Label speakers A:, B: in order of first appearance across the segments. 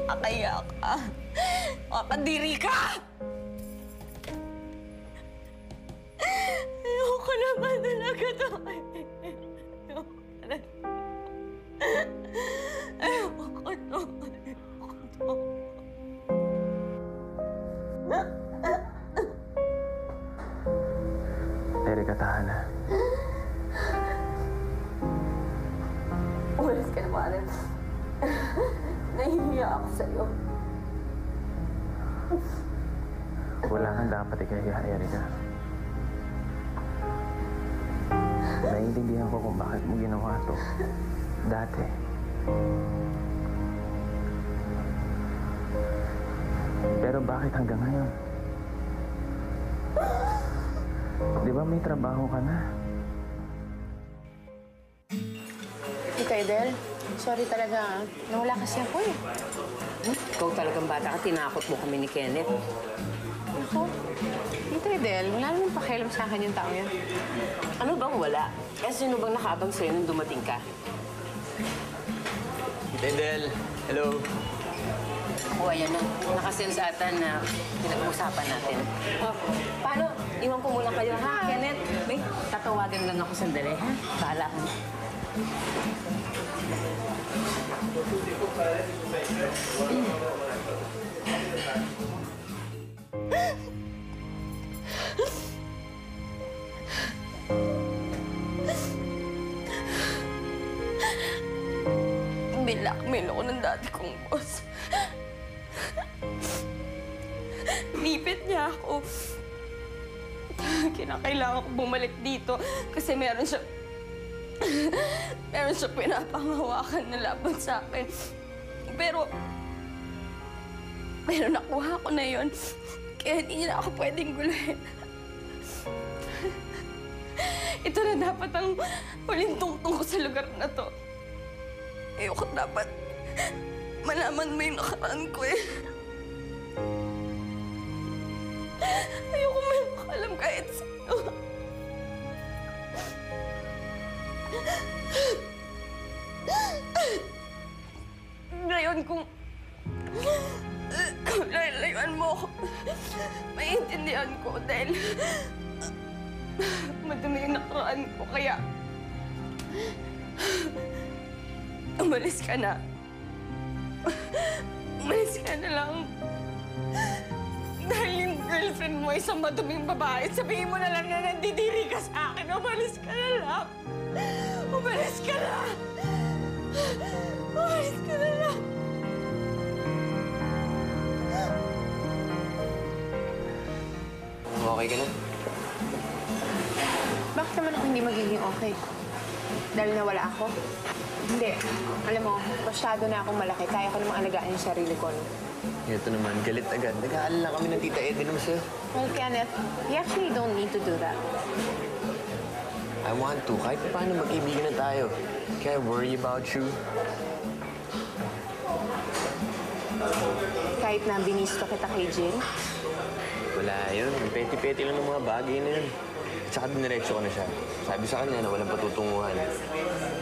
A: Nakakaya ka. Makakadiri ka! Ayoko naman talaga to. Ayoko to.
B: Erika, tahan na.
A: Umalis ka na, Maren. Nahihiya ako sa'yo.
B: Wala kang dapat ikahiya, Erika. Naiintindihan ko kung bakit mo ginawa to. Dati. Pero bakit hanggang ngayon? Di ba may trabaho ka na?
C: Tita Edel, sorry talaga. Nawala kasi ako eh.
D: Ikaw talagang bata ka, tinakot mo kami ni Kenneth.
C: Ako? Tita Edel, wala naman pakialam sa akin yung tao yan.
D: Ano bang wala? Eh, sino bang nakaabang sa'yo nung dumating ka?
B: Tendel, hello.
D: O, ayan na. Nakasend sa atan na pinag-uusapan natin. Paano? Iwan ko muna kayo, ha, Kenneth? May tatawagan lang ako sandali, ha? Bahala ka na.
A: Binlockmail ako ng dati kong boss. Nipit niya ako. Kinakailangan ko bumalik dito kasi meron siya pinapangawakan na laban sa akin. Pero nakuha ko na yon. Kaya hindi niya na ako pwedeng guluhin. Ito na dapat ang huling tungtong ko sa lugar na to. Ayoko dapat malaman mo yung nakaraan ko eh. Ayoko may makalam kahit sino. Ngayon kung lalayuan mo ako, maiintindihan ko dahil madumi yung nakaraan ko kaya umalis ka na. Umalis ka na lang. Dahil yung girlfriend mo isang maduming babae, sabihin mo na lang na nandidiri ka sa akin. Umalis ka na lang. Umalis ka na. Umalis ka na lang.
B: Okay ka na?
C: Bakit naman ako hindi magiging okay? Dahil nawala ako? Hindi. Alam mo, masyado na akong malaki. Kaya ko namang alagaan yung sarili ko. No?
B: Ito naman, galit agad. Nag-aalala kami ng Tita Edel naman sa'yo.
C: Well, Kenneth, you actually don't need to do that.
B: I want to. Kahit paano mag-ibigan na tayo. Kaya worry about you.
C: Kahit na binisto kita kay Jill.
B: Wala yun. Ang peti-peti lang ng mga bagay na yun. At saka diniretso ko na siya. Sabi sa kanya na walang patutunguhan.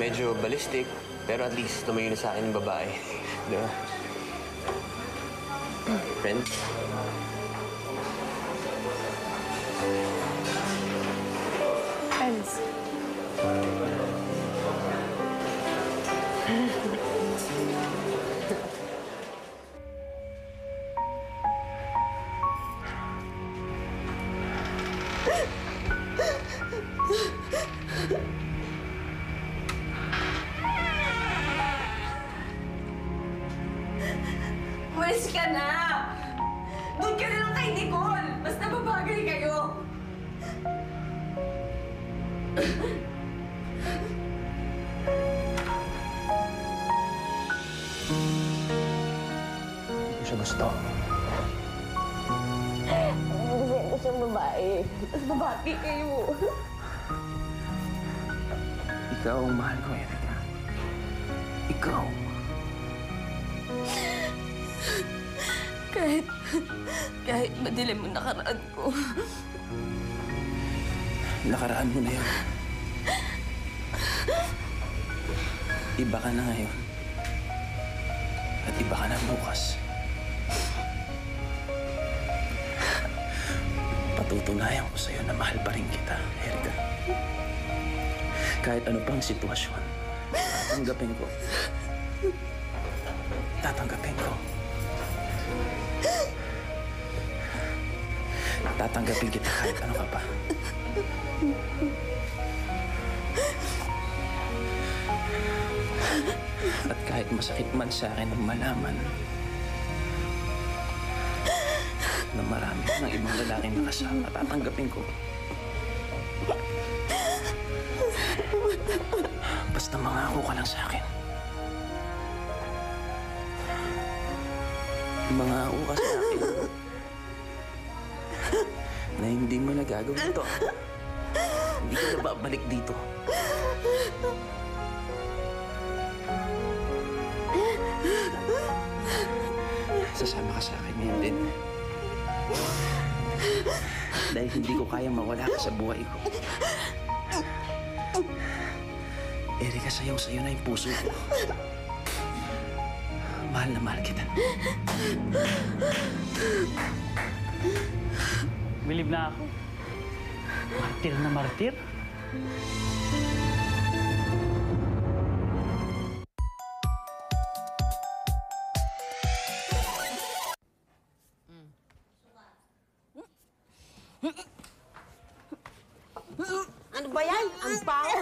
B: Medyo ballistic, pero at least tumayo na sa akin yung babae. Di ba? Friends?
C: Friends.
A: Umalis ka na! Doon ka na lang kay Nicole! Basta babagay kayo!
B: Hindi ko siya gusto.
A: Gusto ko siyang babae. Mas babati kayo.
B: Ikaw ang mahal ko, Erika. Ikaw.
A: Kahit madilim mo nakaraan ko.
B: Nakaraan mo na yun. Iba ka na ngayon.
E: At iba ka na bukas. Patutunayan ko sa'yo na mahal pa rin kita, Erica. Kahit ano pang sitwasyon, tatanggapin ko. Tatanggapin ko. Tatanggapin kita kahit ano ka pa. At kahit masakit man sa akin ang malaman na marami ng ibang lalaking nakasama, tatanggapin ko. Basta mangako ka lang sa akin. Mangako ka sa akin na hindi mo nagagawin ito. Hindi ka na babalik dito. Sasama ka sa akin ngayon din. Dahil hindi ko kaya mawala ka sa buhay ko. Erica, sayaw-sayo na yung puso ko. Mahal na mahal kita.
F: Bilib na ako. Martir na martir.
G: Ano ba yan? Ang baho.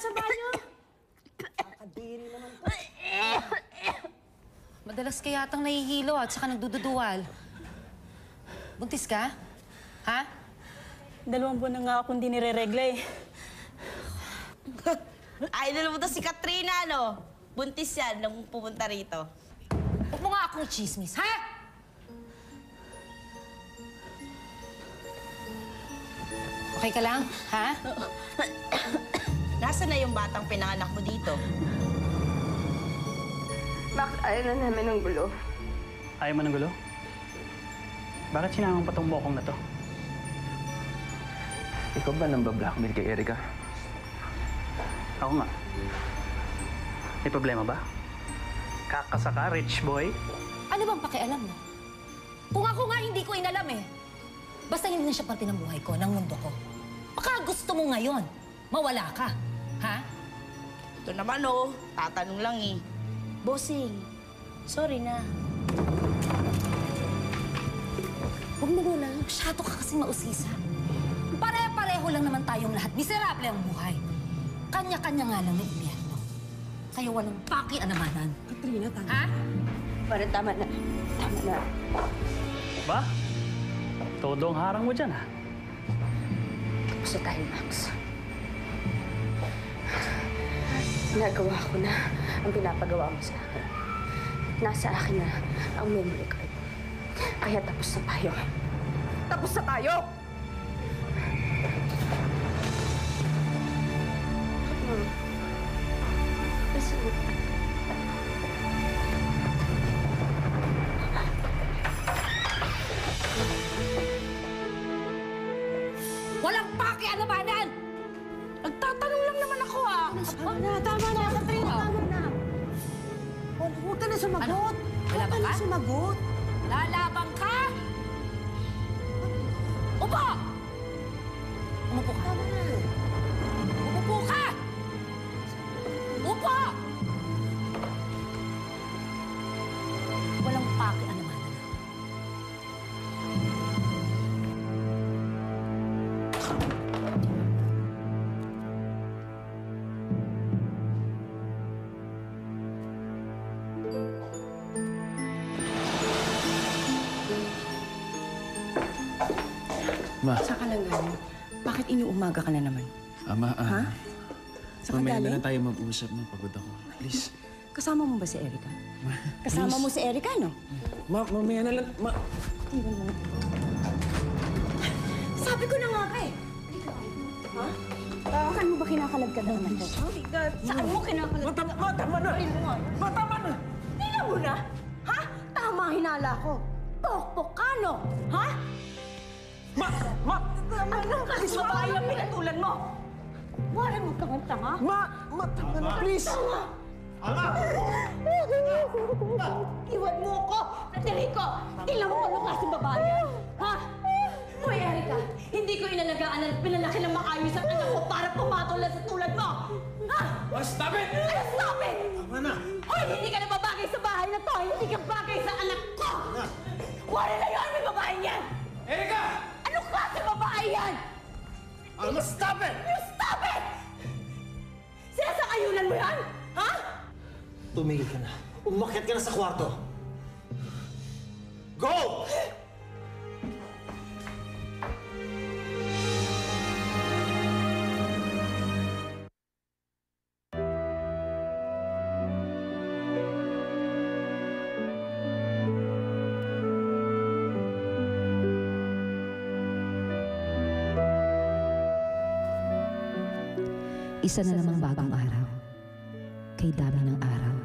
G: Sa banyo. Kakadiri naman to.
D: Madalas ka yatang nahihilo at saka nagdududuwal. Buntis ka? Ha?
H: 2 buwan na nga akong di nireregla eh.
G: Idol mo to si Katrina, no? Buntis yan nung pupunta rito.
D: Huwag mo nga akong chismis, ha? Okay ka lang, ha?
G: Nasaan na yung batang pinanganak mo dito?
A: Bakit ayaw na namin ng gulo?
F: Ayaw mo ng gulo? Bakit sinamang pa tong bokong na to?
E: Ikaw ba nang blackmail kay Erica?
F: Ako nga. May problema ba? Kakasaka, rich boy?
D: Ano bang pakialam mo? Kung ako nga hindi ko inalam eh. Basta hindi na siya parte ng buhay ko, ng mundo ko. Baka gusto mo ngayon, mawala ka. Ha?
G: Ito naman, oh. Tatanong lang eh. Bossing, sorry na.
D: Huwag mo muna. Masyado ka kasing mausisa. Pare-pareho lang naman tayong lahat. Miserable ang buhay. Kanya-kanya nga lang ng impyerno. Kaya walang paki-anamanan.
H: Katrina, tama.
D: Ha?
A: Para tama na. Tama na.
F: Ba? Todo ang harang mo dyan, ha?
A: Gusto tayo, Max. Nagawa ko na ang pinapagawa mo sa akin. Nasa akin na ang memory card. Kaya tapos na tayo. Tapos na tayo!
D: Walang paki-anamanan!
G: Nagtatanong lang naman ako, ah.
H: Tama na, Katrina, tama na. Huwag ka na sumagot.
D: Wala ba ka?
H: Sumagot.
D: Lalabang ka? Upo! Umupo ka.
H: Tama na.
D: Umupo ka! Upo! Walang paki-anamanan.
E: Ma,
H: Saan ka lang galing? Bakit inuumaga ka na naman?
E: Ama,
H: Ha? Saan ka
E: mamaya na
H: galing?
E: lang tayo mag-usap, ma. Pagod ako. Please.
H: Kasama mo ba si Erica? Kasama mo si Erica, no?
E: Ma, mamaya na lang. Ma,
H: Iwan mo. Sabi ko na nga ka eh. Ha? Saan mo ba kinakalagkad ang anak ko? Saan mo kinakalagkad?
E: tama na! Ma, tama na!
H: Tingnan mo na! Ha? Tama hinala ko. Pokpok ka, no? Ha? Anong kalis babae ang pinatulan mo? Wala mo kang tanga?
E: Ma, tama na, please!
H: Iwan mo ako! Federico! Tingnan mo ano klaseng babae yan! Ha? Hoy, Erica! Hindi ko inalagaan at pinalaki ng maayos ang anak ko para pumatol lang sa tulad mo! Ha?
I: Stop it!
H: Ano stop it?
I: Tama na!
H: Hoy, hindi ka na babagay sa bahay na to! Hindi ka bagay sa anak ko! Wala na yun! May babae niyan!
I: Erika!
H: Anong klaseng babae yan?
I: Alma, stop it!
H: You stop it! Sinasakayunan mo yan? Ha?
I: Tumigil ka na. Umakyat ka na sa kwarto. Go!
D: Isa na namang bagong araw. Kay dami ng araw,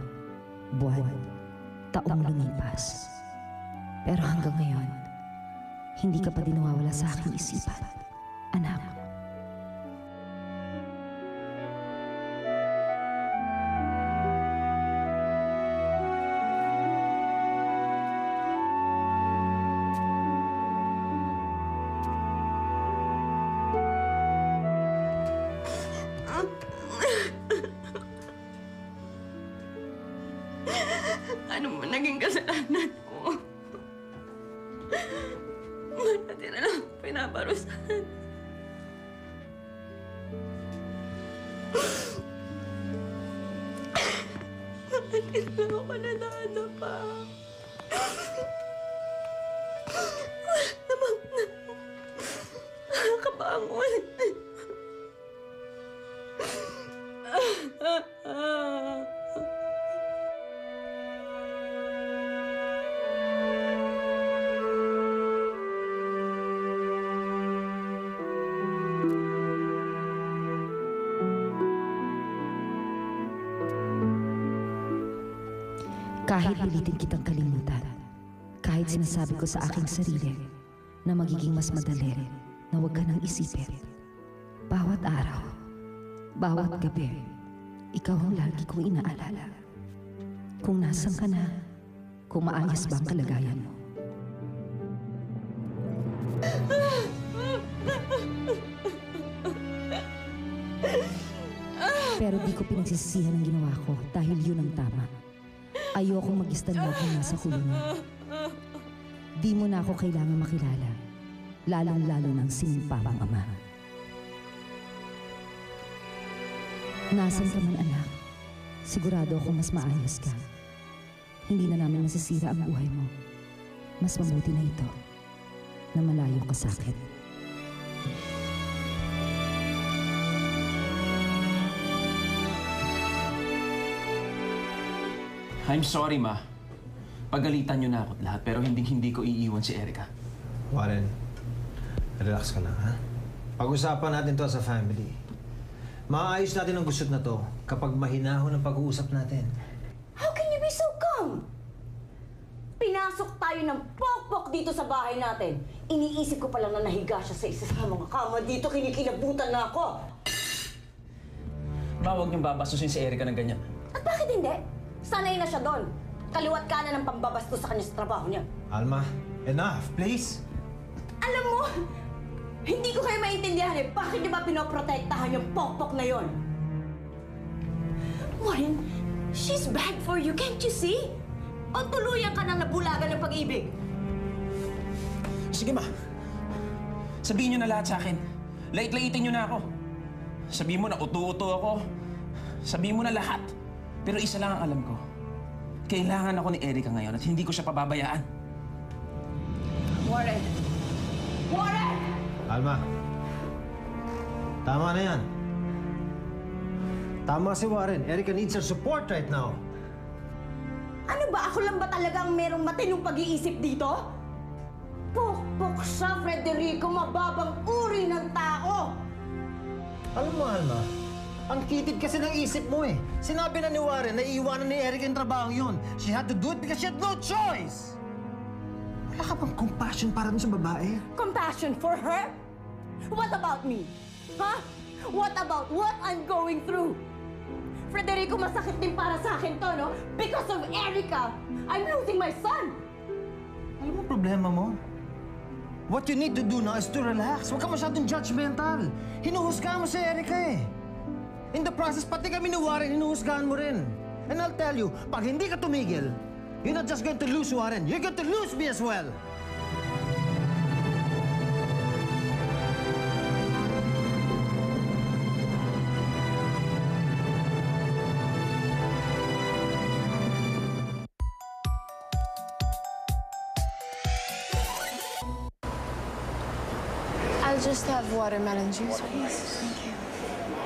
D: buwan, taong lumipas. Pero hanggang ngayon, hindi ka pa din nawawala sa aking isipan, anak.
A: Ano mo naging kasalanan ko? Ba't pati na lang pinaparusahan? Bakit di na lang ako nadadapa? Wala namang nakakabangon.
D: Kahit pilitin kitang kalimutan, kahit sinasabi ko sa aking sarili na magiging mas madali na huwag ka nang isipin. Bawat araw, bawat gabi, ikaw ang lagi kong inaalala. Kung nasan ka na, kung maayos ba ang kalagayan mo. Pero di ko pinagsisisihan ang ginawa ko dahil yun ang tama. Ayokong mag-istandad na nasa kulungan. Di mo na ako kailangan makilala, lalong-lalo ng sinimpamang ama. Nasaan ka man, anak, sigurado akong mas maayos ka. Hindi na namin masisira ang buhay mo. Mas mabuti na ito na malayo ka sa akin.
E: I'm sorry, Ma. Pagalitan niyo na ako lahat, pero hindi ko iiwan si Erica.
I: Warren, relax ka lang, ha? Pag-usapan natin to sa family. Maayos natin ang gusot na to kapag mahinahon ang pag-uusap natin.
H: How can you be so calm? Pinasok tayo ng pokpok dito sa bahay natin. Iniisip ko pa lang na nahiga siya sa isa sa mga kama dito. Kinikilabutan na ako.
E: Ma, huwag niyong babastusin si Erica ng ganyan.
H: At bakit hindi? Sanay na siya doon. Kaliwat ka na ng pambabasto sa kanya sa trabaho niya.
I: Alma, enough, please.
H: Alam mo, hindi ko kayo maintindihan eh. Bakit niyo ba pinoprotektahan yung pokpok na yon? Warren, she's bad for you, can't you see? O tuluyan ka na nabulagan ng pag-ibig.
E: Sige, Ma. Sabihin niyo na lahat sa akin. Lait-laitin niyo na ako. Sabihin mo na uto-uto ako. Sabihin mo na lahat. Pero isa lang ang alam ko. Kailangan ako ni Erica ngayon at hindi ko siya pababayaan.
H: Warren! Warren!
I: Alma, tama na yan. Tama si Warren. Erica needs our support right now.
H: Ano ba? Ako lang ba talagang merong matinong pag-iisip dito? Pukpok siya, Federico. Mababang uri ng tao.
I: Alam mo, Alma, ang kitid kasi ng isip mo eh. Sinabi na ni Warren na iiwanan ni Erica yung trabaho yun. She had to do it because she had no choice. Wala ka bang compassion para dun sa babae?
H: Compassion for her? What about me? Huh? What about what I'm going through? Frederico, masakit din para sa akin to, no? Because of Erica, I'm losing my son!
I: Alam mo problema mo? What you need to do now is to relax. Huwag ka masyadong judgmental. Hinuhusgahan mo si Erica eh. In the process, pati kami ni Warren, hinuhusgahan mo rin. And I'll tell you, pag hindi ka tumigil, you're not just going to lose Warren, you're going to lose me as well.
C: I'll just have watermelon juice, please. Thank you.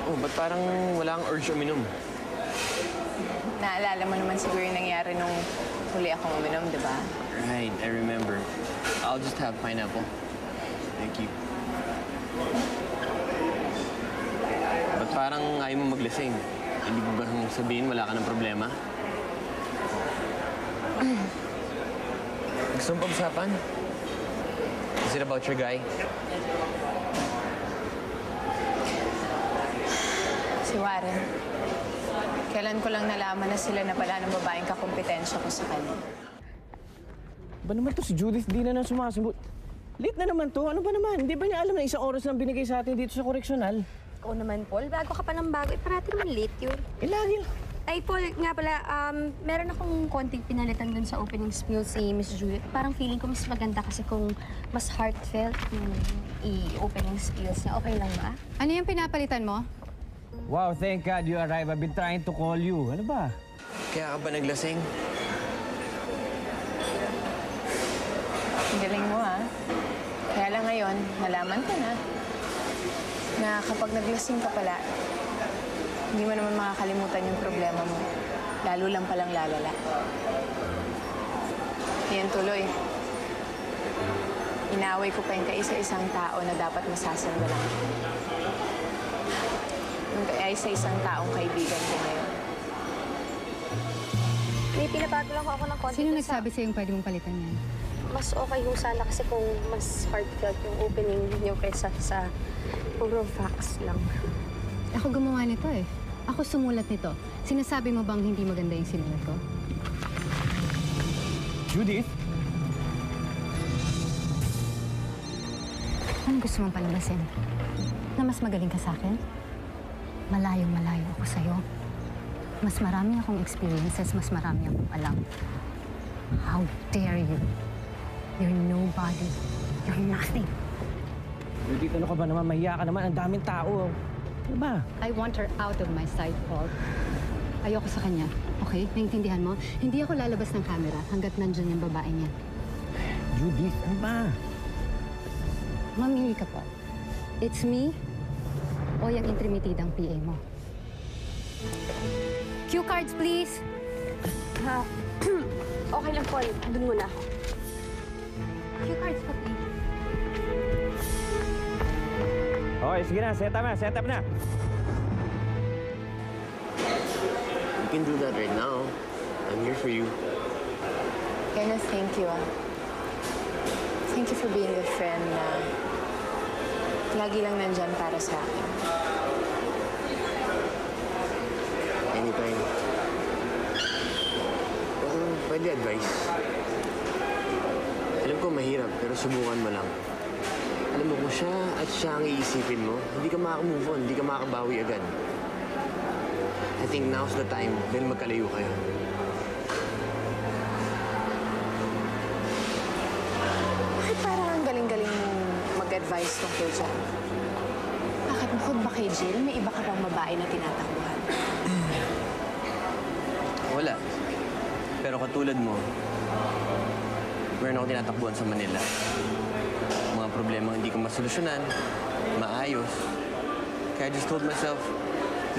B: Oh, ba't parang wala kang urge uminom?
C: Naalala mo naman siguro yung nangyari nung huli akong uminom, di ba?
B: Right, I remember. I'll just have pineapple. Thank you. Ba't parang ayaw mo maglasing? Ibig ba sabihin wala ka ng problema? Gusto mo pag-usapan? Is it about your guy?
C: Si Warren. Kailan ko lang nalaman na sila na pala ng babaeng kakumpetensya ko sa kanya.
J: Ba naman to si Judith, di na sumasagot. Late na naman to. Ano ba naman? Hindi ba niya alam na isang oras lang binigay sa atin dito sa koreksyonal?
A: Oo naman, Paul. Bago ka pa ng bago, parati naman late yun.
J: Lagi lang.
A: Ay, Paul, nga pala, meron akong konting pinalitan dun sa opening spiel si Miss Judith. Parang feeling ko mas maganda kasi kung mas heartfelt yung i-opening skills niya. Okay lang ba?
K: Ano yung pinapalitan mo?
J: Wow, thank God you arrived. I've been trying to call you. Ano ba?
B: Kaya ka ba naglasing?
C: Ang galing mo, ha? Kaya lang ngayon, nalaman ko na kapag naglasing ka pala, hindi mo naman makakalimutan yung problema mo. Lalo lang palang lalala. Yan tuloy. Inaway ko pa yung kaisa-isang tao na dapat masasandalan. Yung kaisa-isang taong kaibigan ko ngayon.
A: May pinabago lang ako ng konti.
K: Sino nagsabi sa'yo pwede mong palitan yan?
A: Mas okay yung sana kasi kung mas heartfelt yung opening niyo kaysa sa puro facts lang.
K: Ako gumawa nito eh. Ako sumulat nito. Sinasabi mo bang hindi maganda yung sinulat ko?
J: Judith?
K: Anong gusto mong palabasin? Na mas magaling ka sa akin? Malayong-malayo ako sa'yo. Mas marami akong experiences, mas marami akong alam. How dare you? You're nobody. You're nothing.
J: Judith, ano ka ba naman? Mahiya ka naman. Ang daming tao. Ano ba?
K: I want her out of my sight, Paul. Ayoko sa kanya. Okay? Naintindihan mo? Hindi ako lalabas ng camera hanggat nandyan yung babae niya.
J: Judith, ano ba?
K: Mamili ka, Paul. It's me o yung intrimitidang PA mo. Cue cards, please!
A: Okay lang, Paul. Doon muna ako.
K: Cue cards pa, please.
J: Okay, sige na. Set up na. Set up na.
B: You can do that right now. I'm here for you.
C: Kenneth, thank you, ah. Thank you for being a friend na lagi lang nandyan para sa akin.
B: Anytime. Pwede advice. Alam ko mahirap, pero subukan mo lang. Alam mo, kung siya at siya ang iisipin mo, hindi ka makaka-move on, hindi ka makakabawi agad. I think now's the time dahil magkalayo kayo.
C: Bakit parang ang galing-galing mong mag-advise tungkol dyan? Bakit bukod ba kay Jill, may iba ka pang babae na tinatakbuhan?
B: Wala. Pero katulad mo, meron ako tinatakbuhan sa Manila. Mga problema hindi ko masolusyonan, maayos. Kaya I just told myself,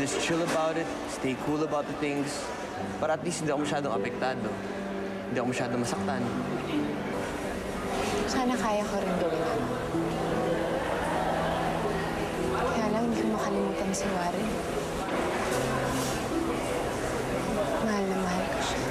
B: just chill about it, stay cool about the things, para at least hindi ako masyadong apektado. Hindi ako masyadong masaktan.
C: Sana kaya ko rin gawin yun. Kaya lang hindi ko makalimutan si Warren. Mahal na mahal ko siya.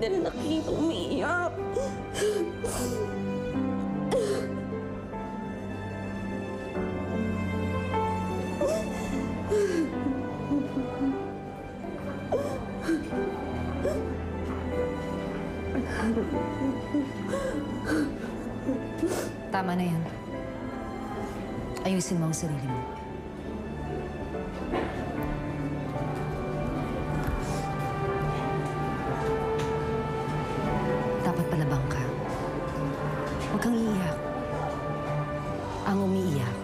H: nila nakikita umiiyak.
D: Tama na yan. Ayusin mo ang sarili mo. Dapat palabang ka. Huwag kang iiyak. Ang umiiyak,